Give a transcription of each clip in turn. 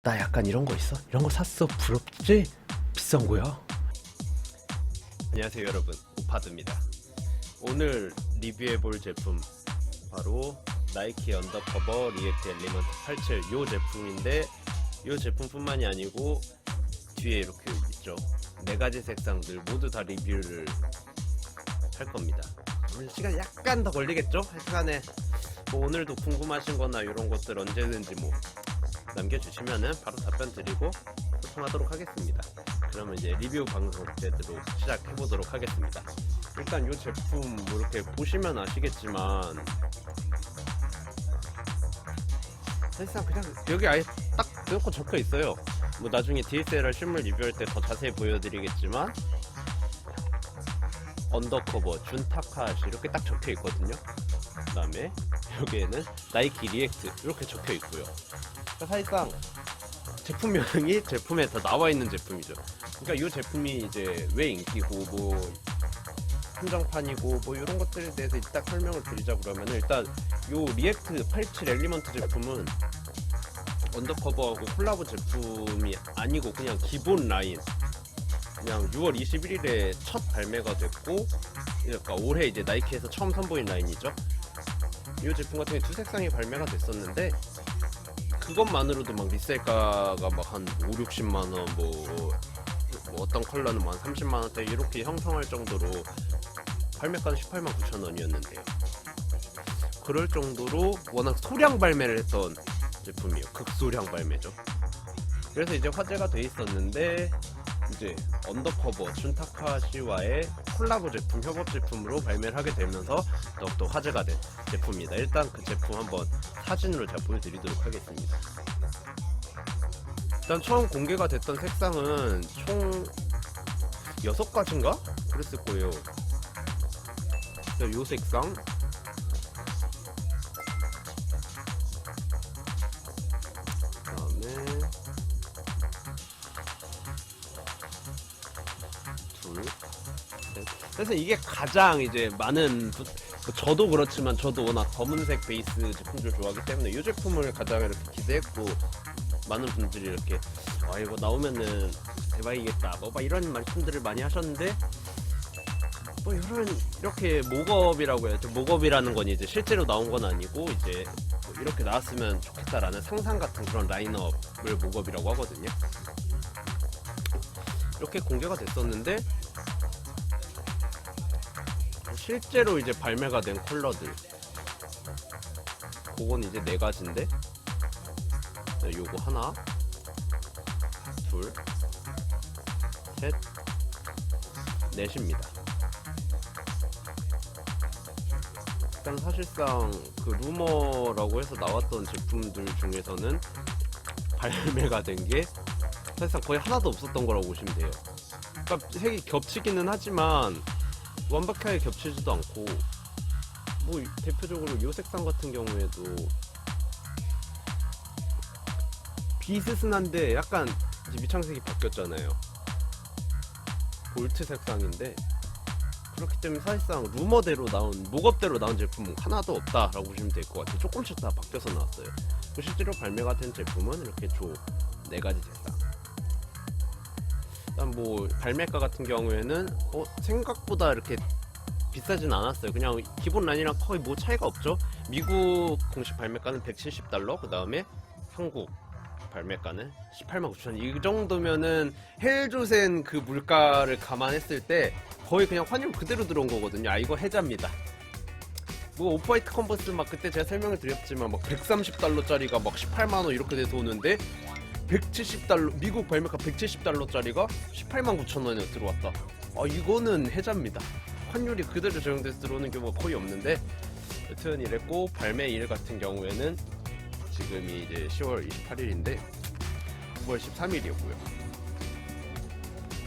나 약간 이런 거 있어? 이런 거 샀어? 부럽지? 비싼 거야? 안녕하세요 여러분, 오파드입니다. 오늘 리뷰해볼 제품 바로 나이키 언더커버 리액트 엘리먼트 87 요 제품인데, 요 제품뿐만이 아니고 뒤에 이렇게 있죠, 4가지 색상들 모두 다 리뷰를 할 겁니다. 오늘 시간 약간 더 걸리겠죠? 하여간에 뭐 오늘도 궁금하신 거나 이런 것들 언제든지 뭐 남겨주시면은 바로 답변 드리고 소통하도록 하겠습니다. 그러면 이제 리뷰 방송 제대로 시작해보도록 하겠습니다. 일단 이 제품 뭐 이렇게 보시면 아시겠지만 사실상 그냥 여기 아예 딱 그렇고 적혀 있어요. 뭐 나중에 DSLR 실물 리뷰할 때 더 자세히 보여드리겠지만 언더커버 준타카시 이렇게 딱 적혀 있거든요. 그 다음에 여기에는 나이키 리액트 이렇게 적혀 있고요. 그러니까 사실상 제품명이 제품에 다 나와 있는 제품이죠. 그러니까 이 제품이 이제 왜 인기고 뭐 한정판이고 뭐 이런 것들에 대해서 이따 설명을 드리자. 그러면 일단 요 리액트 87 엘리먼트 제품은 언더커버하고 콜라보 제품이 아니고 그냥 기본 라인, 그냥 6월 21일에 첫 발매가 됐고, 그러니까 올해 이제 나이키에서 처음 선보인 라인이죠. 이 제품 같은 경우 두 색상이 발매가 됐었는데 그것만으로도 막 리셀가가 막 한 5, 60만원 뭐 어떤 컬러는 뭐 한 30만원대 이렇게 형성할 정도로 발매가는 18만 9천원이었는데요. 그럴 정도로 워낙 소량 발매를 했던 제품이에요. 극소량 발매죠. 그래서 이제 화제가 돼 있었는데 이제 언더커버 준타카시와의 콜라보 제품, 협업 제품으로 발매를 하게 되면서 더욱더 화제가 된 제품입니다. 일단 그 제품 한번 사진으로 제가 보여드리도록 하겠습니다. 일단 처음 공개가 됐던 색상은 총 6가지인가? 그랬을 거예요. 요 색상, 그다음에 둘, 셋. 그래서 이게 가장 이제 많은 저도 그렇지만 저도 워낙 검은색 베이스 제품들 좋아하기 때문에 이 제품을 가장 이렇게 기대했고, 많은 분들이 이렇게 이거 나오면은 대박이겠다 뭐 막 이런 말씀들을 많이 하셨는데, 뭐 이렇게 목업이라고 해야죠. 목업이라는 건 이제 실제로 나온 건 아니고 이제 뭐 이렇게 나왔으면 좋겠다라는 상상 같은 그런 라인업을 목업이라고 하거든요. 이렇게 공개가 됐었는데 실제로 이제 발매가 된 컬러들, 그건 이제 4가지인데 요거 하나, 둘, 셋, 넷입니다. 일단 사실상 그 루머라고 해서 나왔던 제품들 중에서는 발매가 된 게 사실상 거의 하나도 없었던 거라고 보시면 돼요. 그러니까 색이 겹치기는 하지만 완벽하게 겹치지도 않고, 뭐 대표적으로 이 색상 같은 경우에도 비스슨한데 약간 이제 밑창색이 바뀌었잖아요. 볼트 색상인데, 그렇기 때문에 사실상 루머대로 나온, 목업대로 나온 제품은 하나도 없다라고 보시면 될 것 같아요. 조금씩 다 바뀌어서 나왔어요. 실제로 발매가 된 제품은 이렇게 4가지 색상. 일단 뭐 발매가 같은 경우에는 생각보다 이렇게 비싸진 않았어요. 그냥 기본 라인이랑 거의 뭐 차이가 없죠. 미국 공식 발매가는 $170, 그 다음에 한국 발매가는 18만 9천 원. 이 정도면은 헬조센 그 물가를 감안했을 때 거의 그냥 환율 그대로 들어온 거거든요. 이거 해자입니다. 뭐 오프화이트 컨버스 막 그때 제가 설명을 드렸지만 막 $130짜리가 막 18만 원 이렇게 돼서 오는데 $170, 미국 발매가 $170짜리가 18만 9천 원에 들어왔다. 이거는 해자입니다. 환율이 그대로 적용돼서 들어오는 경우가 거의 없는데, 여튼 이랬고, 발매일 같은 경우에는 지금이 이제 10월 28일인데 9월 13일이었고요.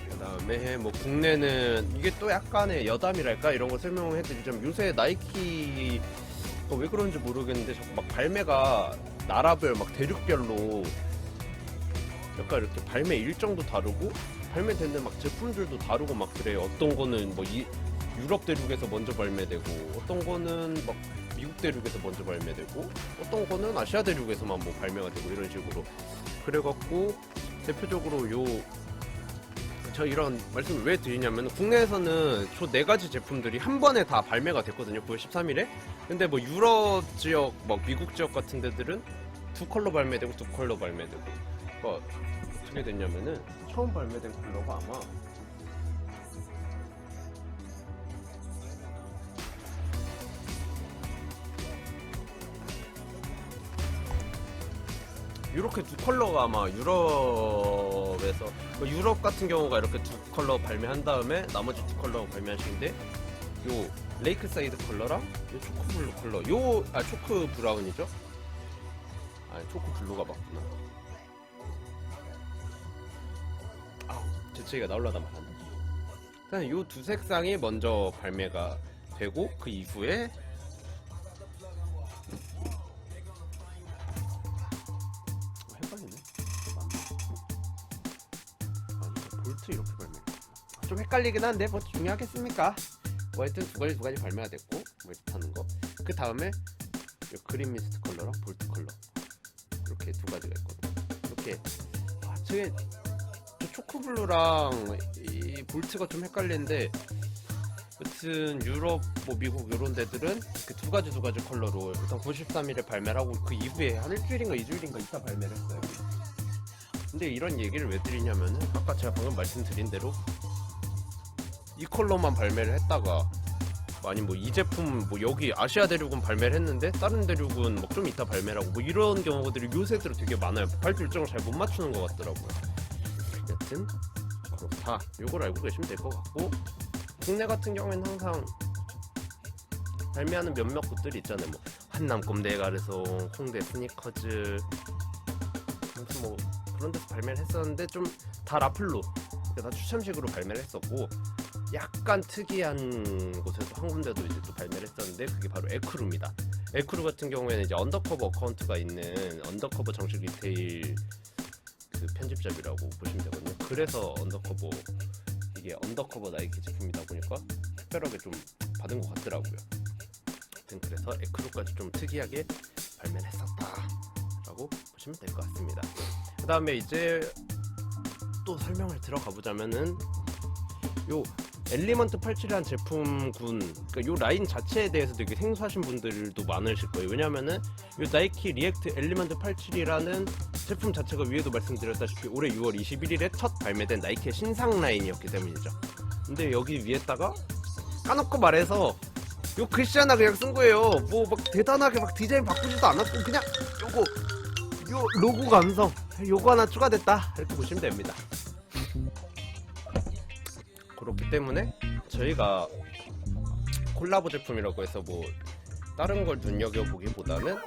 그 다음에 뭐 국내는 이게 또 약간의 여담이랄까 이런 거 설명을 해드리자면, 요새 나이키 왜 그런지 모르겠는데 자꾸 막 발매가 나라별 막 대륙별로 약간 이렇게 발매 일정도 다르고 발매되는 막 제품들도 다르고 막 그래요. 어떤 거는 뭐 유럽 대륙에서 먼저 발매되고, 어떤 거는 막 미국 대륙에서 먼저 발매되고, 어떤 거는 아시아 대륙에서만 뭐 발매가 되고, 이런 식으로 그래갖고 대표적으로 저 이런 말씀을 왜 드리냐면 국내에서는 저 4가지 제품들이 한 번에 다 발매가 됐거든요. 9월 13일에. 근데 뭐 유럽 지역, 막 미국 지역 같은 데들은 2컬러 발매되고 2컬러 발매되고. 그러니까 어떻게 됐냐면은 처음 발매된 컬러가 아마 이렇게 2컬러가 아마 유럽에서 유럽 같은 경우가 이렇게 2컬러 발매한 다음에 나머지 2컬러 발매하시는데 요 레이크 사이드 컬러랑 요 초코 블루 컬러 초코 브라운이죠? 초코 블루가 맞구나. 재채기가 나올라다 말았네. 일단 요 두 색상이 먼저 발매가 되고 그 이후에 헷갈리네. 볼트 이렇게 발매. 좀 헷갈리긴 한데 뭐 중요하겠습니까? 뭐 하여튼 두 가지 발매가 됐고 뭐 이렇게 하는 거. 그 다음에 요 그린 미스트 컬러랑 볼트 컬러 이렇게 두 가지가 있거든요. 이렇게 저게 초코블루랑 이 볼트가 좀 헷갈리는데 여튼 유럽, 뭐 미국 이런 데들은 이렇게 두 가지 컬러로 일단 93일에 발매를 하고 그 이후에 한 일주일인가 2주일인가 있다 발매를 했어요. 근데 이런 얘기를 왜 드리냐면은 아까 제가 방금 말씀드린 대로 이 컬러만 발매를 했다가 아니 뭐 이 제품 뭐 여기 아시아 대륙은 발매를 했는데 다른 대륙은 뭐 좀 이따 발매를 하고 뭐 이런 경우들이 요새 들어 되게 많아요. 발주 일정을 잘 못 맞추는 것 같더라고요. 여튼 그렇다. 요걸 알고 계시면 될 것 같고 국내 같은 경우에는 항상 발매하는 몇몇 곳들이 있잖아요. 뭐 한남 꼼대 가르송, 홍대 스니커즈 무슨 뭐 그런 데서 발매를 했었는데 좀 다 라플로 다 추첨식으로 발매를 했었고 약간 특이한 곳에서 한 군데도 이제 또 발매를 했었는데 그게 바로 에크루입니다. 에크루 같은 경우에는 이제 언더커버 어카운트가 있는 언더커버 정식 리테일 그 편집샵이라고 보시면 되거든요. 그래서 이게 언더커버 나이키 제품이다 보니까 특별하게 좀 받은 것 같더라고요. 하여튼 그래서 에크루까지 좀 특이하게 발매를 했었다라고 보시면 될 것 같습니다. 그 다음에 이제 또 설명을 들어가 보자면은 요 엘리먼트 87이라는 제품군, 그러니까 요 라인 자체에 대해서 되게 생소하신 분들도 많으실 거예요. 왜냐면은 요 나이키 리액트 엘리먼트 87이라는 제품 자체가 위에도 말씀드렸다시피 올해 6월 21일에 첫 발매된 나이키의 신상 라인이었기 때문이죠. 근데 여기 위에다가 까놓고 말해서 요 글씨 하나 그냥 쓴 거예요. 뭐 막 대단하게 막 디자인 바꾸지도 않았고 그냥 요 로고 감성 요거 하나 추가됐다 이렇게 보시면 됩니다. 그렇기 때문에 저희가 콜라보 제품이라고 해서 뭐 다른 걸 눈여겨보기보다는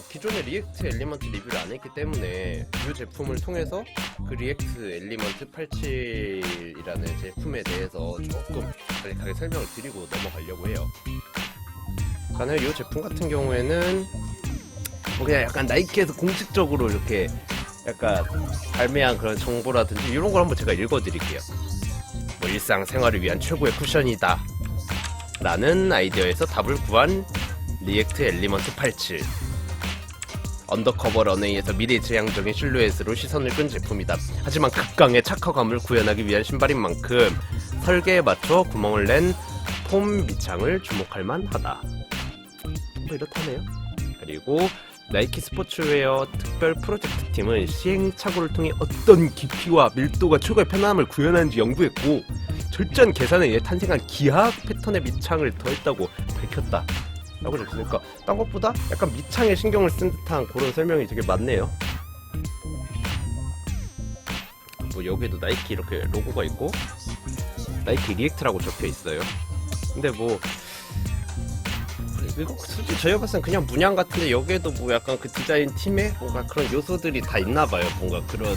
기존의 리액트 엘리먼트 리뷰를 안 했기 때문에 이 제품을 통해서 그 리액트 엘리먼트 87이라는 제품에 대해서 조금 간략하게 설명을 드리고 넘어가려고 해요. 그러니까 이 제품 같은 경우에는 뭐 그냥 약간 나이키에서 공식적으로 이렇게 약간 발매한 그런 정보라든지 이런 걸 한번 제가 읽어드릴게요. 뭐 일상생활을 위한 최고의 쿠션이다 라는 아이디어에서 답을 구한 리액트 엘리먼트 87. 언더커버 런웨이에서 미래지향적인 실루엣으로 시선을 끈 제품이다. 하지만 극강의 착화감을 구현하기 위한 신발인 만큼 설계에 맞춰 구멍을 낸 폼 밑창을 주목할 만하다. 뭐 이렇다네요. 그리고 나이키 스포츠웨어 특별 프로젝트 팀은 시행착오를 통해 어떤 깊이와 밀도가 최고의 편안함을 구현하는지 연구했고 철저한 계산에 의해 탄생한 기하학 패턴의 밑창을 더했다고 밝혔다 라고 적혔으니까 딴 것보다 약간 밑창에 신경을 쓴 듯한 그런 설명이 되게 많네요. 뭐 여기에도 나이키 이렇게 로고가 있고 나이키 리액트라고 적혀 있어요. 근데 뭐 이거 솔직히 저희가 봤을 땐 그냥 문양 같은데 여기에도 뭐 약간 그 디자인 팀에 뭔가 그런 요소들이 다 있나봐요. 뭔가 그런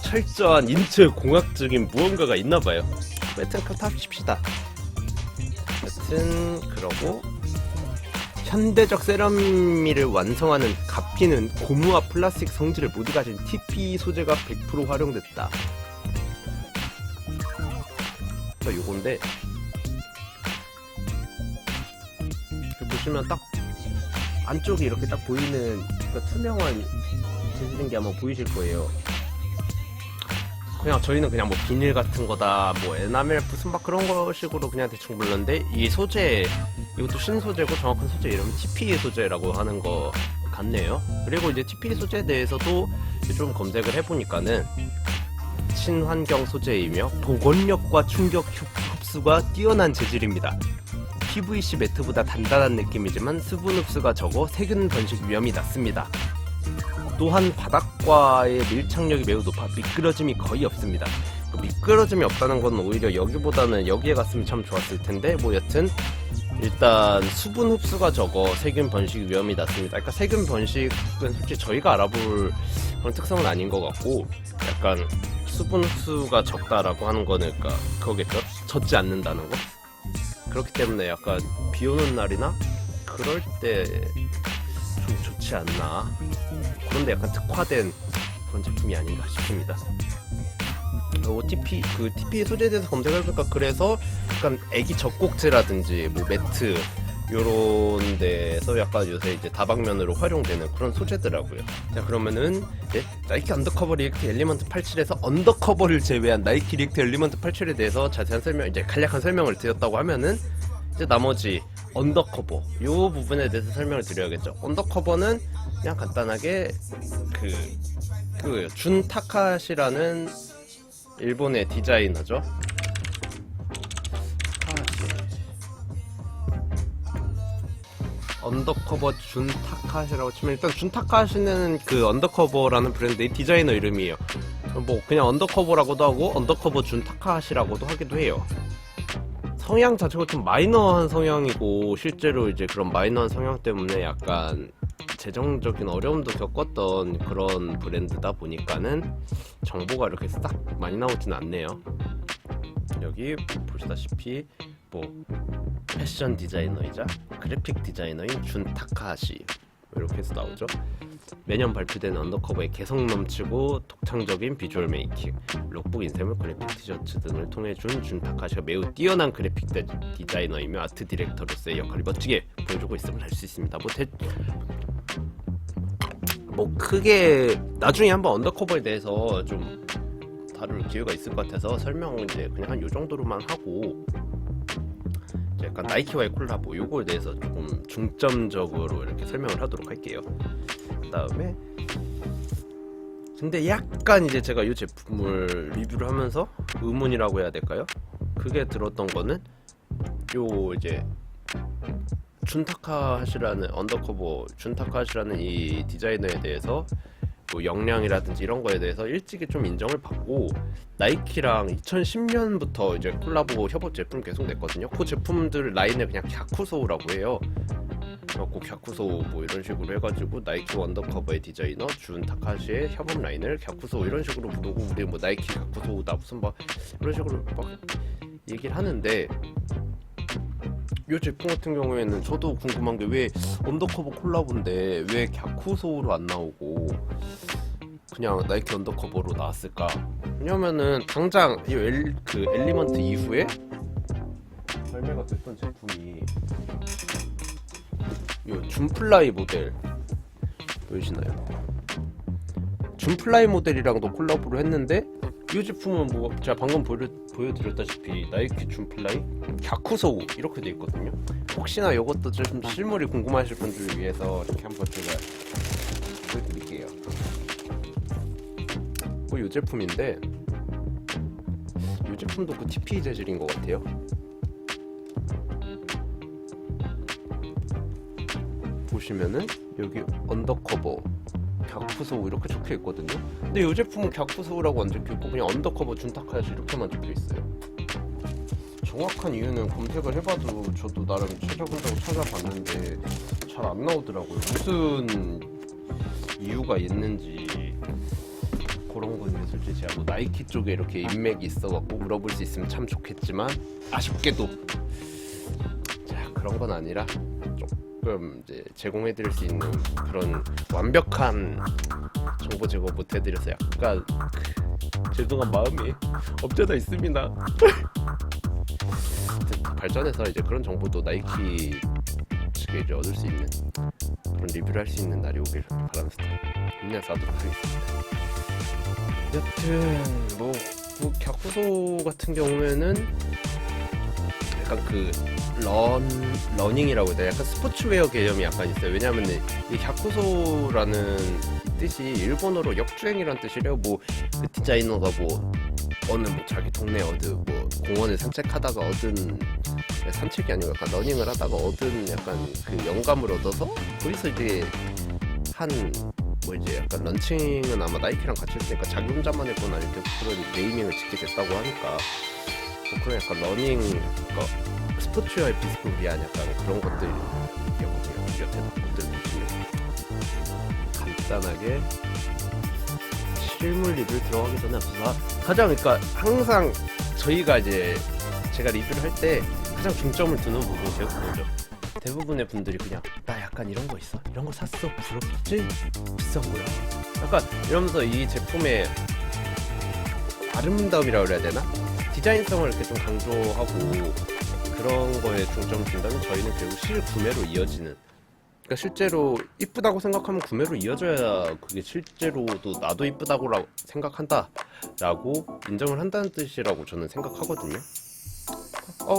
철저한 인체 공학적인 무언가가 있나봐요. 여튼 그렇다 합시다. 여튼 그러고 현대적 세라믹을 완성하는 가피는 고무와 플라스틱 성질을 모두 가진 TPE 소재가 100% 활용됐다. 요건데 보시면 딱 안쪽이 이렇게 딱 보이는 그러니까 투명한 재질인 게 아마 보이실 거예요. 그냥 저희는 그냥 뭐 비닐 같은 거다, 뭐 에나멜 무슨 막 그런 거 식으로 그냥 대충 불렀는데, 이 소재, 이것도 신소재고 정확한 소재 이름은 TPE 소재라고 하는 거 같네요. 그리고 이제 TPE 소재에 대해서도 이제 좀 검색을 해보니까는 친환경 소재이며 보건력과 충격 흡수가 뛰어난 재질입니다. PVC 매트보다 단단한 느낌이지만 수분 흡수가 적어 세균 번식 위험이 낮습니다. 또한 바닥과의 밀착력이 매우 높아 미끄러짐이 거의 없습니다. 미끄러짐이 없다는 건 오히려 여기보다는 여기에 갔으면 참 좋았을 텐데, 뭐 여튼 일단 수분 흡수가 적어 세균 번식 위험이 낮습니다. 그러니까 세균 번식은 솔직히 저희가 알아볼 그런 특성은 아닌 것 같고, 약간 수분 흡수가 적다라고 하는 거는 그러니까 그거겠죠? 젖지 않는다는 거? 그렇기 때문에 약간 비 오는 날이나 그럴 때 좀 좋지 않나, 그런데 약간 특화된 그런 제품이 아닌가 싶습니다. OTP 그 TP 소재에 대해서 검색해보니까 그래서 약간 애기 젖꼭지라든지 뭐 매트 요런 데서 약간 요새 이제 다방면으로 활용되는 그런 소재더라고요. 자, 그러면은 이제 나이키 언더커버 리액트 엘리먼트 87에서 언더커버를 제외한 나이키 리액트 엘리먼트 87에 대해서 자세한 설명, 이제 간략한 설명을 드렸다고 하면은 이제 나머지 언더커버 요 부분에 대해서 설명을 드려야겠죠. 언더커버는 그냥 간단하게 그 준 타카시라는 일본의 디자이너죠. 언더커버 준 타카시라고 치면, 일단 준 타카시는 그 언더커버라는 브랜드의 디자이너 이름이에요. 뭐 그냥 언더커버라고도 하고 언더커버 준 타카시라고도 하기도 해요. 성향 자체가 좀 마이너한 성향이고, 실제로 이제 그런 마이너한 성향 때문에 약간 재정적인 어려움도 겪었던 그런 브랜드다 보니까는 정보가 이렇게 싹 많이 나오진 않네요. 여기 보시다시피 뭐 패션 디자이너이자 그래픽 디자이너인 준 타카하시 이렇게 해서 나오죠. 매년 발표되는 언더커버의 개성 넘치고 독창적인 비주얼 메이킹, 룩북, 인쇄물, 그래픽 티셔츠 등을 통해 준 타카시가 매우 뛰어난 그래픽 디자이너이며 아트 디렉터로서의 역할을 멋지게 보여주고 있음을 알 수 있습니다. 뭐 크게 나중에 한번 언더커버에 대해서 좀 다룰 기회가 있을 것 같아서 설명은 이제 그냥 한 요 정도로만 하고, 약간 나이키와의 콜라보 요거에 대해서 조금 중점적으로 이렇게 설명을 하도록 할게요. 그 다음에 근데 약간 이제 제가 이 제품을 리뷰를 하면서 의문이라고 해야 될까요? 그게 들었던 거는 요 이제 준타카하시라는 언더커버 준타카하시라는 이 디자이너에 대해서 뭐 역량이라든지 이런 거에 대해서 일찍이 좀 인정을 받고, 나이키랑 2010년부터 이제 콜라보 협업 제품 계속 냈거든요. 그 제품들 라인을 그냥 갸쿠소우라고 해요. 그래갖고 갸쿠소우 뭐 이런 식으로 해가지고 나이키 언더커버의 디자이너 준 타카시의 협업 라인을 갸쿠소우 이런 식으로 부르고, 우리 뭐 나이키 갸쿠소우다 무슨 막 이런 식으로 막 얘기를 하는데, 이 제품 같은 경우에는 저도 궁금한 게 왜 언더커버 콜라보인데 왜 갸쿠소우로 안 나오고 그냥 나이키 언더커버로 나왔을까? 왜냐면은 당장 이 그 엘리먼트 이후에 발매가 됐던 제품이 이 준플라이 모델 보이시나요? 준플라이 모델이랑도 콜라보를 했는데, 이 제품은 뭐 제가 방금 보여드렸다시피 나이키 준플라이 갸쿠소우 이렇게 돼 있거든요. 혹시나 이것도 좀 실물이 궁금하실 분들을 위해서 이렇게 한번 제가 보여드릴게요. 뭐 이 제품인데, 이 제품도 그 TP 재질인 것 같아요. 보시면은 여기 언더커버 갸쿠소우 이렇게 적혀 있거든요. 근데 이 제품은 갸쿠소우라고 안 적혀 있고 그냥 언더커버 준타카야시 이렇게만 적혀 있어요. 정확한 이유는 검색을 해봐도 저도 나름 찾아본다고 찾아봤는데 잘 안 나오더라고요. 무슨 이유가 있는지 그런 건 솔직히 제가 뭐 나이키 쪽에 이렇게 인맥이 있어갖고 물어볼 수 있으면 참 좋겠지만, 아쉽게도 자 그런 건 아니라 조금 이제 제공해드릴 수 있는 그런 완벽한 정보 제공 못해드려서 약간 죄송한 마음이 없잖아 있습니다. 발전해서 이제 그런 정보도 나이키 쉽게 이제 얻을 수 있는 그런 리뷰를 할 수 있는 날이 오길 바라면서 인내서 하도록 하겠습니다. 여튼 뭐 갸쿠소 같은 경우에는 약간 그 러닝이라고 해야 되나? 약간 스포츠웨어 개념이 약간 있어요. 왜냐하면 이 갸쿠소라는 뜻이 일본어로 역주행이란 뜻이래요. 뭐 그 디자이너가 뭐 어느 뭐 자기 동네 뭐 공원을 산책하다가 얻은 산책이 아니고 약간 러닝을 하다가 얻은 약간 그 영감을 얻어서 거기서 이제 뭐 이제 약간 런칭은 아마 나이키랑 같이 했으니까 자기 혼자만의 건 아닐 테고 그런 네이밍을 짓게 됐다고 하니까 뭐 그런 약간 러닝 그러니까 스포츠와의 비스무리한 약간 그런 것들이거든요. 여태 것들 보시면 간단하게 실물 리뷰 들어가기 전에 가장 그러니까 항상 저희가 이제 제가 리뷰를 할 때 가장 중점을 두는 부분이 제가 그거죠. 대부분의 분들이 그냥 나 약간 이런 거 있어, 이런 거 샀어, 부럽지? 비싼 거야. 약간 이러면서 이 제품의 아름다움이라고 그래야 되나? 디자인성을 이렇게 좀 강조하고 그런 거에 중점을 둔다면 저희는 결국 실구매로 이어지는, 그러니까 실제로 이쁘다고 생각하면 구매로 이어져야 그게 실제로도 나도 이쁘다고 생각한다 라고 인정을 한다는 뜻이라고 저는 생각하거든요.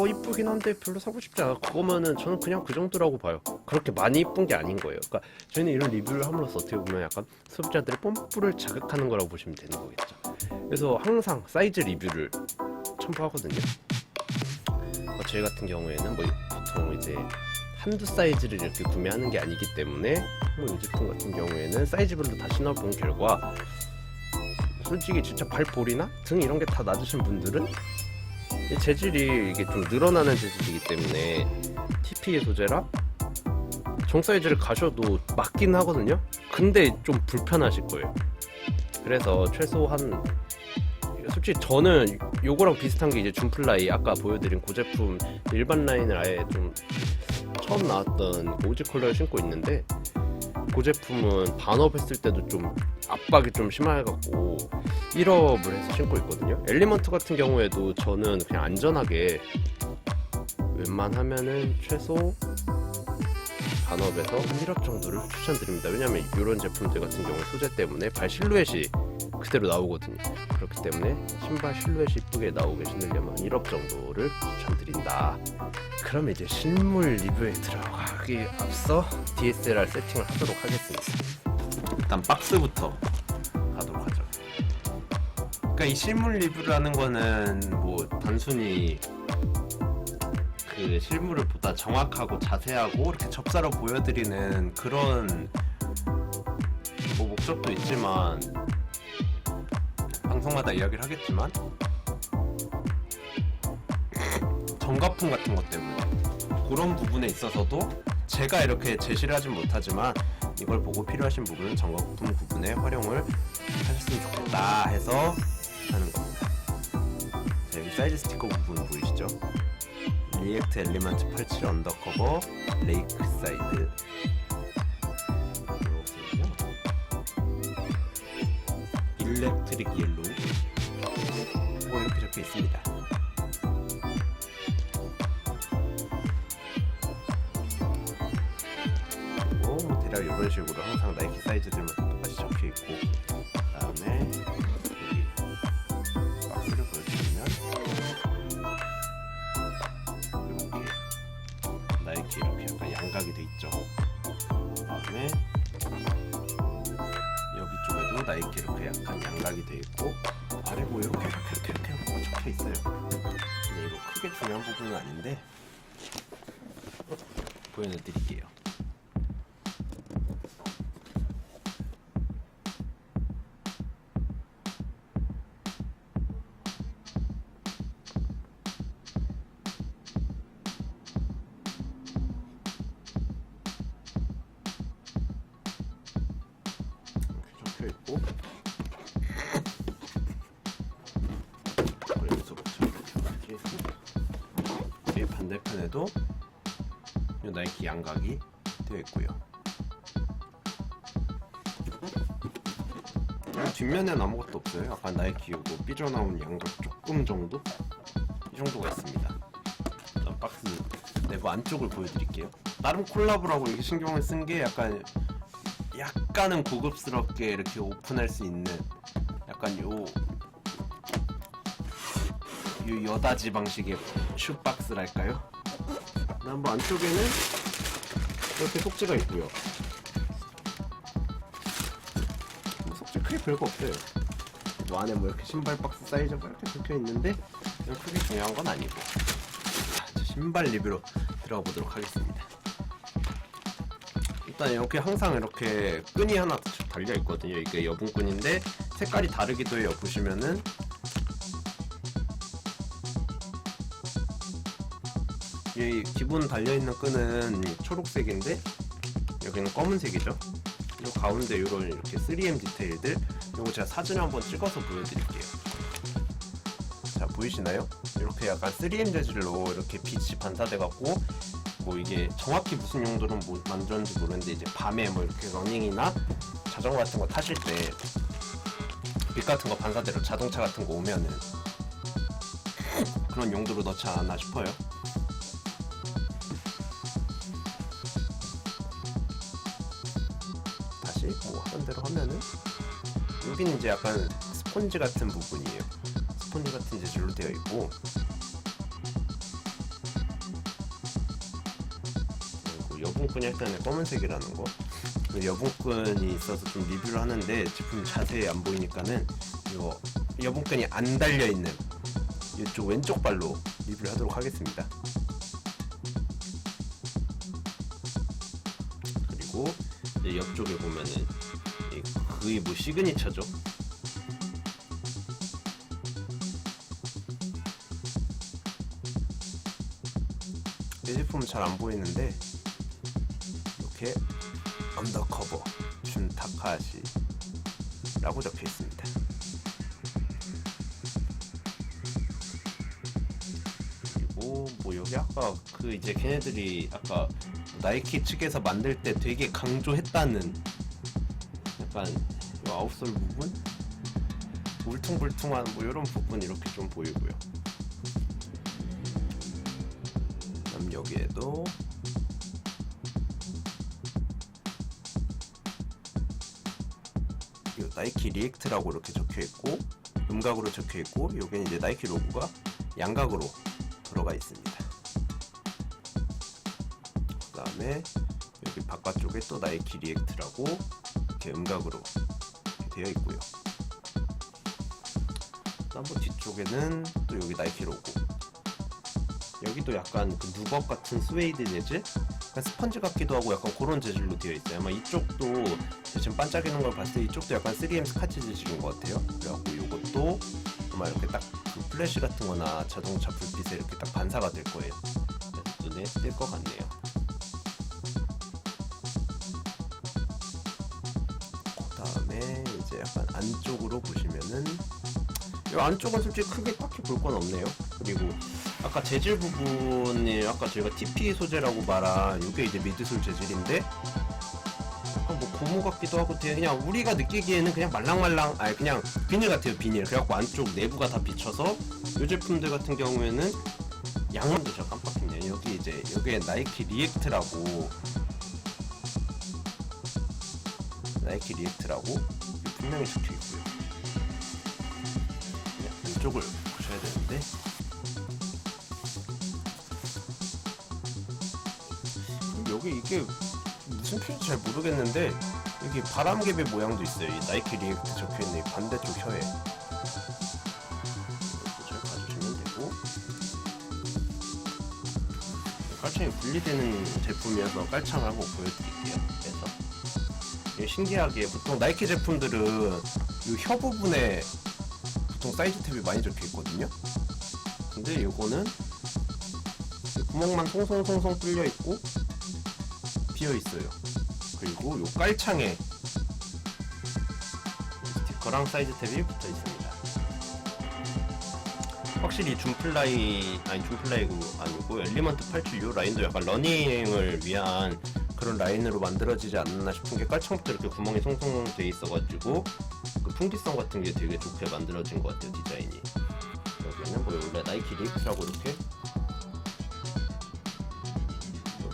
이쁘긴 한데 별로 사고 싶지 않아. 그거면은 저는 그냥 그 정도라고 봐요. 그렇게 많이 이쁜 게 아닌 거예요. 그러니까 저희는 이런 리뷰를 함으로써 어떻게 보면 약간 소비자들의 뽐뿌를 자극하는 거라고 보시면 되는 거겠죠. 그래서 항상 사이즈 리뷰를 첨부하거든요. 저희 같은 경우에는 뭐 보통 이제 한두 사이즈를 이렇게 구매하는 게 아니기 때문에 뭐 이 제품 같은 경우에는 사이즈별로 다 신어본 결과 솔직히 진짜 발볼이나 등 이런 게 다 낮으신 분들은 재질이 이게 좀 늘어나는 재질이기 때문에 TPE 소재라 정 사이즈를 가셔도 맞긴 하거든요. 근데 좀 불편하실 거예요. 그래서 최소한 솔직히 저는 요거랑 비슷한 게 이제 줌플라이 아까 보여드린 그 제품 일반 라인을 아예 좀 처음 나왔던 오지 컬러를 신고 있는데 그 제품은 반업했을 때도 좀 압박이 좀 심해갖고 1업을 해서 신고 있거든요. 엘리먼트 같은 경우에도 저는 그냥 안전하게 웬만하면은 최소 반업에서 한 1업 정도를 추천드립니다. 왜냐면 이런 제품들 같은 경우 소재 때문에 발 실루엣이 그대로 나오거든요. 그렇기 때문에 신발 실루엣이 이쁘게 나오게 신으려면 1업 정도를 추천드린다. 그럼 이제 실물 리뷰에 들어가기 앞서 DSLR 세팅을 하도록 하겠습니다. 일단 박스부터 가도록 하죠. 그러니까 이 실물 리뷰를 하는 거는 뭐 단순히 그 실물을 보다 정확하고 자세하고 이렇게 접사로 보여드리는 그런 뭐 목적도 있지만 방송마다 이야기를 하겠지만 정가품 같은 것 때문에 그런 부분에 있어서도 제가 이렇게 제시를 하진 못하지만 이걸 보고 필요하신 부분은 정가품 부분에 활용을 하셨으면 좋겠다 해서 하는 겁니다. 자, 여기 사이즈 스티커 부분 보이시죠? 리액트 엘리먼트 87 언더커버 레이크 사이드 일렉트릭 옐로우 뭐 이렇게 적혀 있습니다. 그리고 뭐 대략 이런 식으로 항상 나이키 사이즈들만 똑같이 적혀 있고, 그다음에 여기 박스를 보여주시면 이렇게 나이키 이렇게 약간 양각이 돼 있죠. 그다음에 여기 쪽에도 나이키 이렇게 약간 양각이 돼 있고 아래 뭐 이렇게 적혀 있어요. 근데 이거 크게 중요한 부분은 아닌데 보여드릴게요. 있고 이렇게 반대편에도 이 나이키 양각이 되어 있고요. 뒷면에는 아무것도 없어요. 약간 나이키 요거 삐져나온 양각 조금 정도? 이 정도가 있습니다. 박스 내부 안쪽을 보여드릴게요. 나름 콜라보라고 이렇게 신경을 쓴 게 약간은 고급스럽게 이렇게 오픈할 수 있는 약간 요 여다지 방식의 슈박스랄까요? 한번 안쪽에는 이렇게 속지가 있고요. 속지 크게 별거 없어요. 뭐 안에 뭐 이렇게 신발 박스 사이즈가 이렇게 적혀 있는데 크게 중요한 건 아니고. 자, 신발 리뷰로 들어가 보도록 하겠습니다. 일단 이렇게 항상 이렇게 끈이 하나 달려 있거든요. 이게 여분끈인데 색깔이 다르기도 해요. 보시면은 이 기본 달려있는 끈은 초록색인데 여기는 검은색이죠. 이 가운데 이런 이렇게 3M 디테일들, 이거 제가 사진을 한번 찍어서 보여드릴게요. 자, 보이시나요? 이렇게 약간 3M 재질로 이렇게 빛이 반사돼갖고 뭐 이게 정확히 무슨 용도로 뭐 만들었는지 모르는데 이제 밤에 뭐 이렇게 러닝이나 자전거 같은 거 타실 때 빛 같은 거 반사대로 자동차 같은 거 오면은 그런 용도로 넣지 않았나 싶어요. 다시 뭐 하던 대로 하면은 여기는 이제 약간 스펀지 같은 부분이에요. 스펀지 같은 재질로 되어 있고, 여분끈이 일단은 검은색이라는 거. 여분끈이 있어서 좀 리뷰를 하는데 제품 자세히 안 보이니까는 요 여분끈이 안 달려있는 이쪽 왼쪽 발로 리뷰를 하도록 하겠습니다. 그리고 이제 옆쪽에 보면은 거의 뭐 시그니처죠. 이 제품은 잘 안 보이는데 이렇게 언더커버 준 타카하시라고 적혀 있습니다. 그리고 뭐 여기 아까 그 이제 걔네들이 아까 나이키 측에서 만들 때 되게 강조했다는 약간 이 아웃솔 부분? 울퉁불퉁한 뭐 이런 부분 이렇게 좀 보이고요. 그다음 여기에도 나이키 리액트라고 이렇게 적혀있고 음각으로 적혀있고, 여기는 이제 나이키 로고가 양각으로 들어가 있습니다. 그 다음에 여기 바깥쪽에 또 나이키 리액트라고 이렇게 음각으로 이렇게 되어 있고요. 그 다음 뒤쪽에는 또 여기 나이키 로고, 여기도 약간 그 누벅 같은 스웨이드 재질, 스펀지 같기도 하고 약간 그런 재질로 되어 있어요. 아마 이쪽도 지금 반짝이는 걸 봤을 때 이쪽도 약간 3M 스카치 재질인 것 같아요. 그래갖고 이것도 아마 이렇게 딱 그 플래시 같은 거나 자동차 불빛에 이렇게 딱 반사가 될 거예요. 눈에 띌 것 같네요. 그 다음에 이제 약간 안쪽으로 보시면은 이 안쪽은 솔직히 크게 딱히 볼 건 없네요. 그리고 아까 재질 부분이 아까 저희가 TP 소재라고 말한 이게 이제 미드솔 재질인데 약간 뭐 고무 같기도 하고 되게 그냥 우리가 느끼기에는 그냥 말랑말랑, 아니 그냥 비닐 같아요. 비닐. 그래갖고 안쪽 내부가 다 비쳐서 이 제품들 같은 경우에는 양면도 제가 깜빡했네요. 여기 이제 여기에 나이키 리액트라고 분명히 적혀 있고요. 그냥 안쪽을 보셔야 되는데 여기 이게 무슨 표현인지 잘 모르겠는데 여기 바람개비 모양도 있어요. 이 나이키 리액트 적혀있는 이 반대쪽 혀에 이것도 잘 봐주시면 되고, 깔창이 분리되는 제품이어서 깔창을 한번 보여드릴게요. 그래서 신기하게 보통 나이키 제품들은 이 혀 부분에 보통 사이즈 탭이 많이 적혀있거든요. 근데 이거는 구멍만 송송송송 뚫려 있고 비어 있어요. 그리고 요 깔창에 스티커랑 사이즈 탭이 붙어 있습니다. 확실히 줌플라이가 아니고 엘리먼트 87 요 라인도 약간 러닝을 위한 그런 라인으로 만들어지지 않나 싶은 게 깔창부터 이렇게 구멍이 송송 돼 있어가지고 그 풍기성 같은 게 되게 좋게 만들어진 것 같아요. 디자인이. 여기는 뭐 원래 나이키 리액트라고 이렇게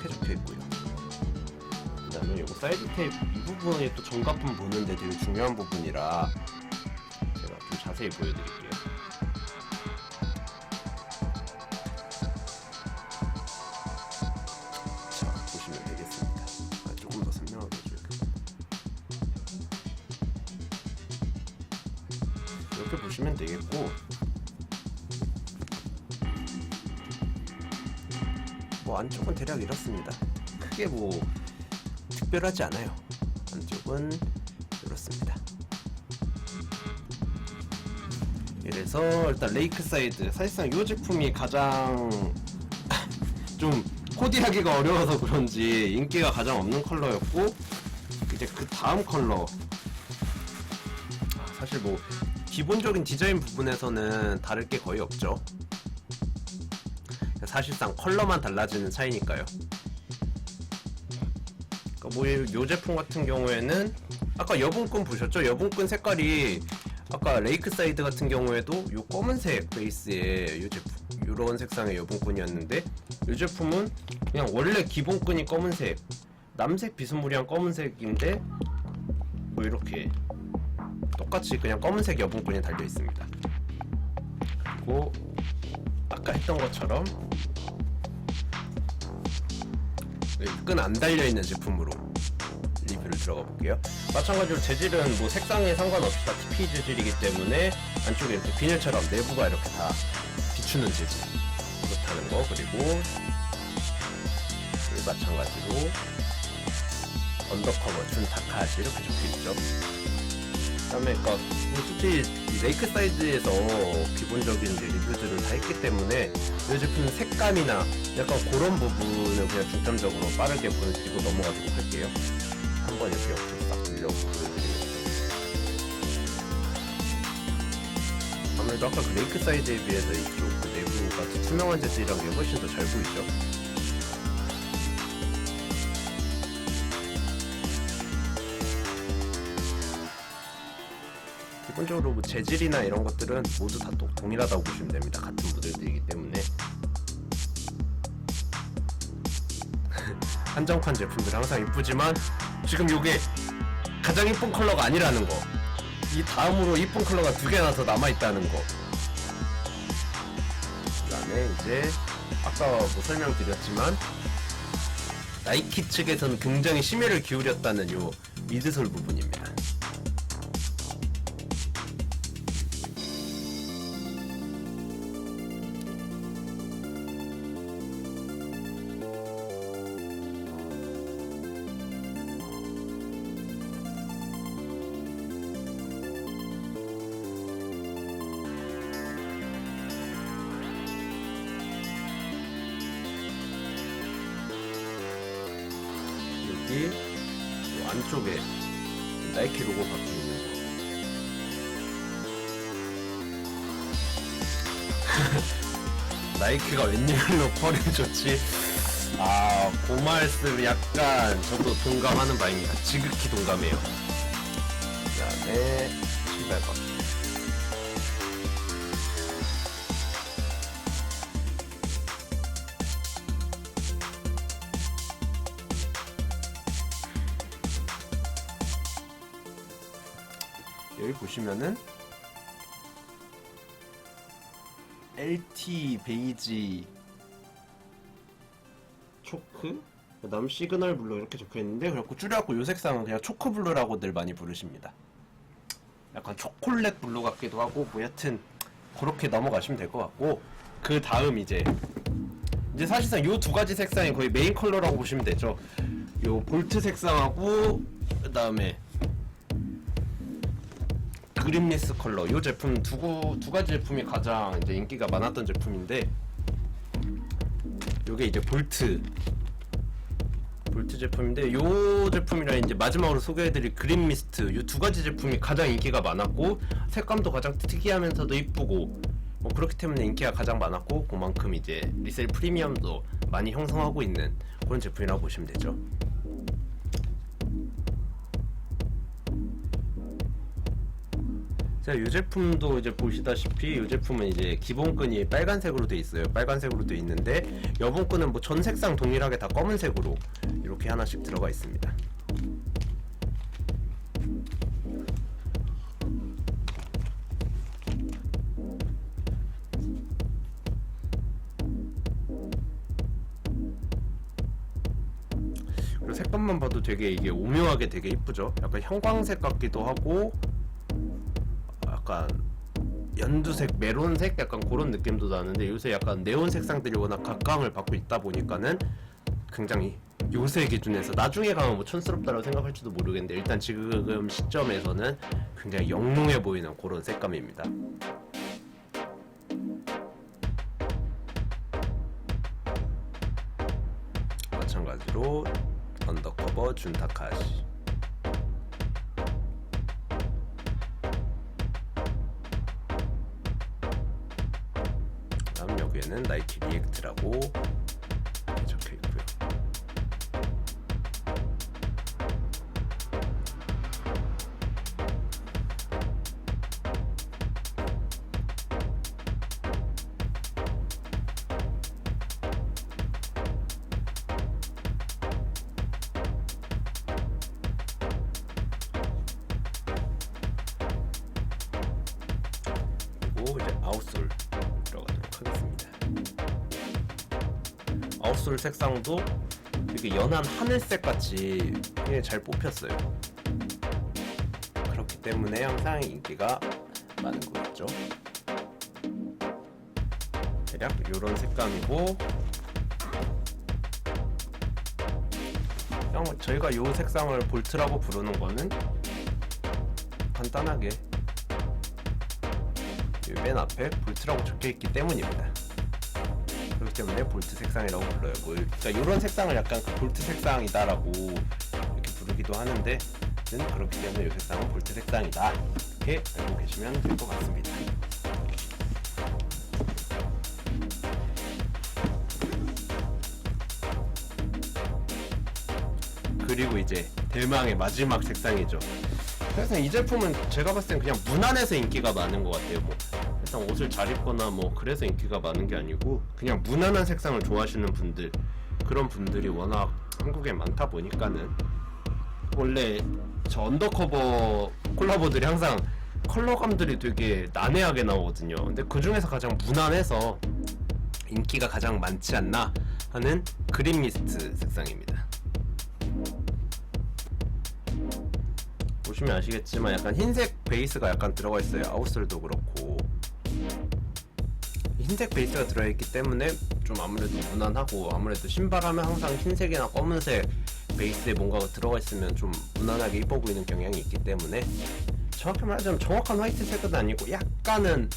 적혀 있고요. 그다음에 요거 사이드 테이프 이 부분이 또 정가품 보는데 되게 중요한 부분이라 제가 좀 자세히 보여드릴게요. 자, 보시면 되겠습니다. 조금 더 설명하게 해줄게요. 이렇게 보시면 되겠고, 뭐 안쪽은 대략 이렇습니다. 크게 뭐 특별하지 않아요. 안쪽은 이렇습니다. 이래서 일단 레이크 사이드, 사실상 이 제품이 가장 좀 코디하기가 어려워서 그런지 인기가 가장 없는 컬러였고, 이제 그 다음 컬러, 사실 뭐 기본적인 디자인 부분에서는 다를 게 거의 없죠. 사실상 컬러만 달라지는 차이니까요. 그러니까 뭐 이 제품 같은 경우에는 아까 여분끈 보셨죠? 여분끈 색깔이 아까 레이크 사이드 같은 경우에도 요 검은색 베이스의 요 제품, 요런 색상의 여분끈이었는데, 이 제품은 그냥 원래 기본끈이 검은색, 남색 비스무리한 검은색인데 뭐 이렇게 똑같이 그냥 검은색 여분끈이 달려 있습니다. 그리고 아까 했던 것처럼 끈 안 달려있는 제품으로 리뷰를 들어가 볼게요. 마찬가지로 재질은 뭐 색상에 상관없이 다 TP 재질이기 때문에 안쪽에 이렇게 비닐처럼 내부가 이렇게 다 비추는 재질, 그렇다는 거. 그리고 마찬가지로 언더커버 준 다카시 이렇게 적혀있죠. 그 다음에 뭐 솔직히 레이크 사이드에서 기본적인 이제 리뷰들을 다 했기 때문에 이 제품 색감이나 약간 그런 부분을 그냥 중점적으로 빠르게 보여드리고 넘어가도록 할게요. 한번 이렇게 옆으로 싹 돌려 보여드리겠습니다. 아무래도 아까 그 레이크 사이드에 비해서 이쪽 그 내부가 투명한 재질이란 게 훨씬 더 잘 보이죠. 기본적으로 뭐 재질이나 이런 것들은 모두 다 동일하다고 보시면 됩니다. 같은 모델들이기 때문에. 한정판 제품들은 항상 이쁘지만 지금 이게 가장 이쁜 컬러가 아니라는 거, 이 다음으로 이쁜 컬러가 두 개나 더 남아있다는 거. 그 다음에 이제 아까 뭐 설명드렸지만 나이키 측에서는 굉장히 심혈을 기울였다는 요 미드솔 부분입니다. 여기 안쪽에 나이키 로고 박혀있는 거. 나이키가 웬일로 펄을 줬지? 아, 그 말씀 약간 저도 동감하는 바입니다. 지극히 동감해요. 그 다음에 신발박. 여기 보시면은 LT 베이지 초크, 그 다음 시그널 블루 이렇게 적혀있는데, 그래갖고 줄여갖고 요 색상은 그냥 초코 블루라고들 많이 부르십니다. 약간 초콜릿 블루 같기도 하고, 뭐 여튼 그렇게 넘어가시면 될 것 같고, 그 다음 이제 사실상 요 두 가지 색상이 거의 메인 컬러라고 보시면 되죠. 요 볼트 색상하고 그 다음에 그린미스 컬러, 이 제품 두 가지 제품이 가장 이제 인기가 많았던 제품인데, 요게 이제 볼트 제품인데, 요 제품이랑 이제 마지막으로 소개해드릴 그린미스트, 요 두 가지 제품이 가장 인기가 많았고, 색감도 가장 특이하면서도 이쁘고, 뭐 그렇기 때문에 인기가 가장 많았고, 그만큼 이제 리셀 프리미엄도 많이 형성하고 있는 그런 제품이라고 보시면 되죠. 자, 이 제품도 이제 보시다시피 이 제품은 이제 기본끈이 빨간색으로 돼 있어요. 빨간색으로 돼 있는데 여분끈은 뭐 전 색상 동일하게 다 검은색으로 이렇게 하나씩 들어가 있습니다. 그리고 색감만 봐도 되게 이게 오묘하게 되게 이쁘죠. 약간 형광색 같기도 하고 약간 연두색, 메론색 약간 그런 느낌도 나는데 요새 약간 네온 색상들이 워낙 각광을 받고 있다 보니까는 굉장히 요새 기준에서 나중에 가면 뭐 촌스럽다고 생각할지도 모르겠는데 일단 지금 시점에서는 굉장히 영롱해 보이는 그런 색감입니다. 마찬가지로 언더커버 준타카시, 다음 여기에는 나이키 리액트라고 적혀 있고요. 그리고 이제 아웃솔 들어가도록 하겠습니다. 아웃솔 색상도 되게 연한 하늘색 같이 굉장히 잘 뽑혔어요. 그렇기 때문에 항상 인기가 많은 거겠죠. 대략 이런 색감이고, 그냥 저희가 이 색상을 볼트라고 부르는 거는 간단하게 맨 앞에 볼트라고 적혀있기 때문입니다. 그렇기 때문에 볼트 색상이라고 불러요. 그러니까 이런 색상을 약간 그 볼트 색상이다라고 이렇게 부르기도 하는데, 그렇기 때문에 이 색상은 볼트 색상이다 이렇게 알고 계시면 될 것 같습니다. 그리고 이제 대망의 마지막 색상이죠. 그래서 이 제품은 제가 봤을 땐 그냥 무난해서 인기가 많은 것 같아요. 뭐 일단 옷을 잘 입거나 뭐 그래서 인기가 많은 게 아니고 그냥 무난한 색상을 좋아하시는 분들, 그런 분들이 워낙 한국에 많다 보니까는, 원래 저 언더커버 콜라보들이 항상 컬러감들이 되게 난해하게 나오거든요. 근데 그 중에서 가장 무난해서 인기가 가장 많지 않나 하는 그린 미스트 색상입니다. 보시면 아시겠지만 약간 흰색 베이스가 약간 들어가 있어요. 아웃솔도 그렇고 흰색 베이스가 들어있기 때문에 좀 아무래도 무난하고, 아무래도 신발하면 항상 흰색이나 검은색 베이스에 뭔가가 들어가 있으면 좀 무난하게 이뻐 보이는 경향이 있기 때문에, 정확히 말하자면 정확한 화이트색은 아니고 약간은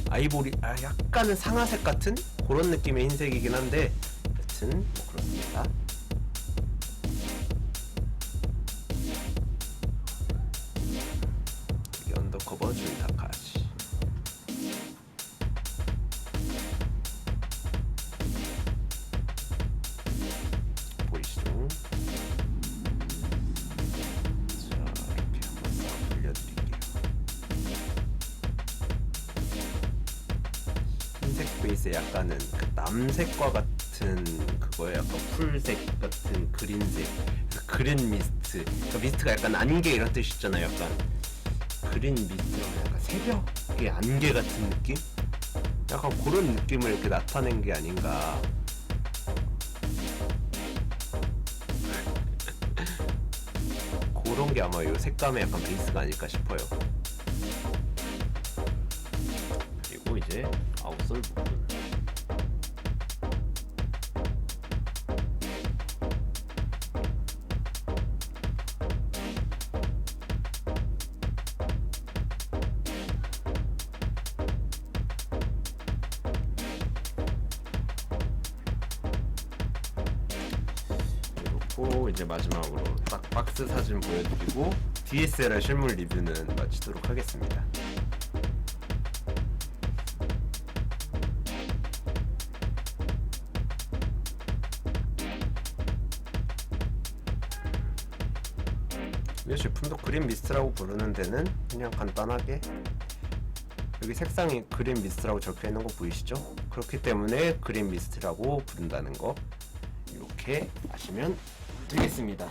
아이보리, 약간은 상아색 같은 그런 느낌의 흰색이긴 한데, 여튼 뭐 그렇습니다. 언더커버 준타카시. 보이시죠? 자, 이렇게 한번 싹 돌려드릴게요. 흰색 베이스에 약간은 그 남색과 같은 그거에 약간 풀색 같은 그린색, 그린 미스트. 그러니까 미스트가 약간 안개 이런 뜻이 있잖아요. 약간 그린 미스트랑 약간 새벽의 안개 같은 느낌? 약간 그런 느낌을 이렇게 나타낸 게 아닌가. 그런 게 아마 이 색감의 약간 베이스가 아닐까 싶어요. 그리고 이제 아웃솔 부분. 이제 마지막으로 딱 박스 사진 보여드리고 DSLR 실물 리뷰는 마치도록 하겠습니다. 이 제품도 그린 미스트라고 부르는 데는 그냥 간단하게 여기 색상이 그린 미스트라고 적혀있는 거 보이시죠? 그렇기 때문에 그린 미스트라고 부른다는 거 이렇게 아시면 되겠습니다.